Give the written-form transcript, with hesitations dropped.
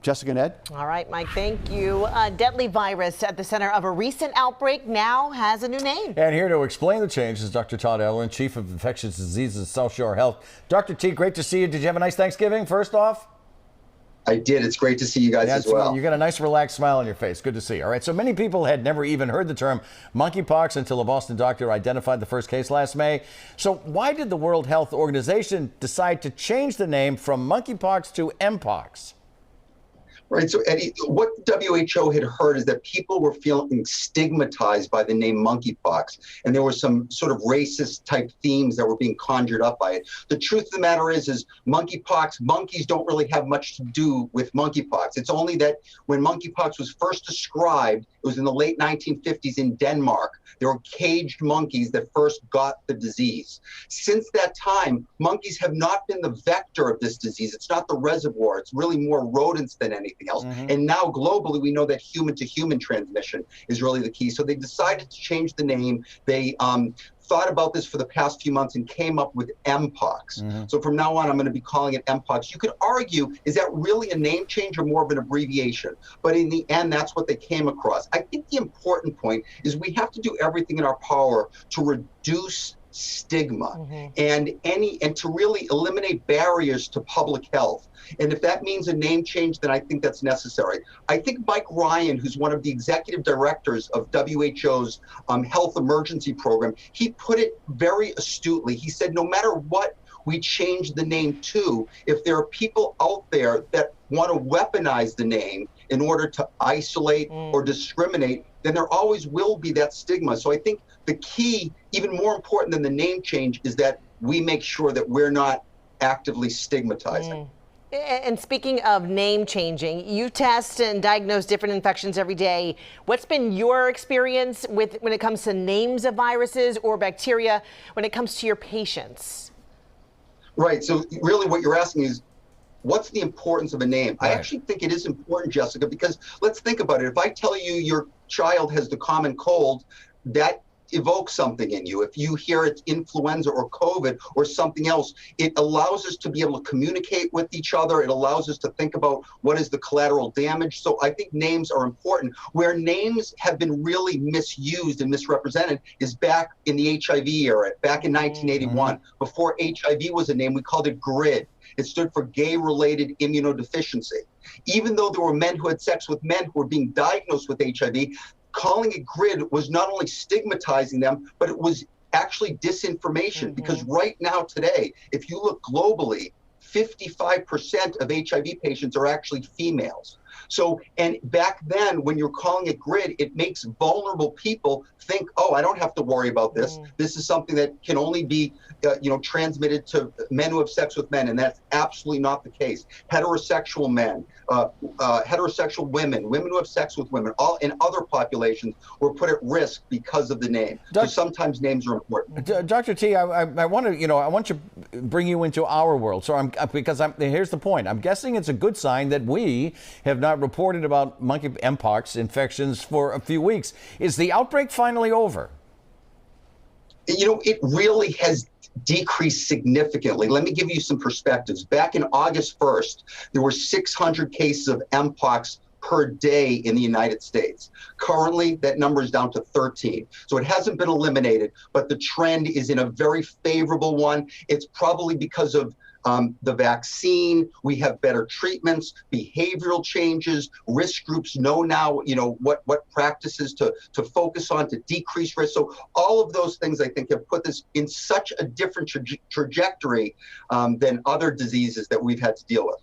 Jessica and Ed. All right, Mike, thank you. A deadly virus at the center of a recent outbreak now has a new name. And here to explain the change is Dr. Todd Elwin, Chief of Infectious Diseases at South Shore Health. Dr. T, great to see you. Did you have a nice Thanksgiving, first off? I did. It's great to see you guys as well. You got a nice relaxed smile on your face. Good to see. All right. So many people had never even heard the term monkeypox until a Boston doctor identified the first case last May. So why did the World Health Organization decide to change the name from monkeypox to mpox? Right. So, Eddie, what WHO had heard is that people were feeling stigmatized by the name monkeypox, and there were some sort of racist type themes that were being conjured up by it. The truth of the matter is monkeypox, monkeys don't really have much to do with monkeypox. It's only that when monkeypox was first described, it was in the late 1950s in Denmark. There were caged monkeys that first got the disease. Since that time, monkeys have not been the vector of this disease. It's not the reservoir. It's really more rodents than anything else. And now globally, we know that human-to-human transmission is really the key. So they decided to change the name. They thought about this for the past few months and came up with mpox. So from now on, I'm going to be calling it mpox. You could argue, is that really a name change or more of an abbreviation? But in the end, that's what they came across. I think the important point is we have to do everything in our power to reduce stigma and to really eliminate barriers to public health. And if that means a name change, then I think that's necessary. I think Mike Ryan, who's one of the executive directors of WHO's health emergency program, he put it very astutely. He said, no matter what we change the name to, if there are people out there that want to weaponize the name in order to isolate or discriminate, then there always will be that stigma. So I think the key, even more important than the name change, is that we make sure that we're not actively stigmatizing. And speaking of name changing, you test and diagnose different infections every day. What's been your experience when it comes to names of viruses or bacteria when it comes to your patients? Right. So really what you're asking is, what's the importance of a name? Right. I actually think it is important, Jessica, because let's think about it. If I tell you your child has the common cold, that evokes something in you. If you hear it's influenza or COVID or something else, it allows us to be able to communicate with each other. It allows us to think about what is the collateral damage. So I think names are important. Where names have been really misused and misrepresented is back in the HIV era, back in 1981. Before HIV was a name, we called it GRID. It stood for gay-related immunodeficiency. Even though there were men who had sex with men who were being diagnosed with HIV, calling it GRID was not only stigmatizing them, but it was actually disinformation. Because right now, today, if you look globally, 55% of HIV patients are actually females. So, and back then, when you're calling it GRID, it makes vulnerable people think, oh, I don't have to worry about this. This is something that can only be, transmitted to men who have sex with men, and that's absolutely not the case. Heterosexual men, heterosexual women, women who have sex with women, all in other populations were put at risk because of the name. So sometimes names are important. Dr. T, I want to, I want to bring you into our world. So here's the point. I'm guessing it's a good sign that we have not reported about mpox infections for a few weeks. Is the outbreak finally over? It really has decreased significantly. Let me give you some perspectives. Back in August 1st, there were 600 cases of mpox per day in the United States. Currently, that number is down to 13. So it hasn't been eliminated, but the trend is in a very favorable one. It's probably because of the vaccine. We have better treatments, behavioral changes, risk groups know now, what practices to focus on to decrease risk. So all of those things, I think, have put this in such a different trajectory than other diseases that we've had to deal with.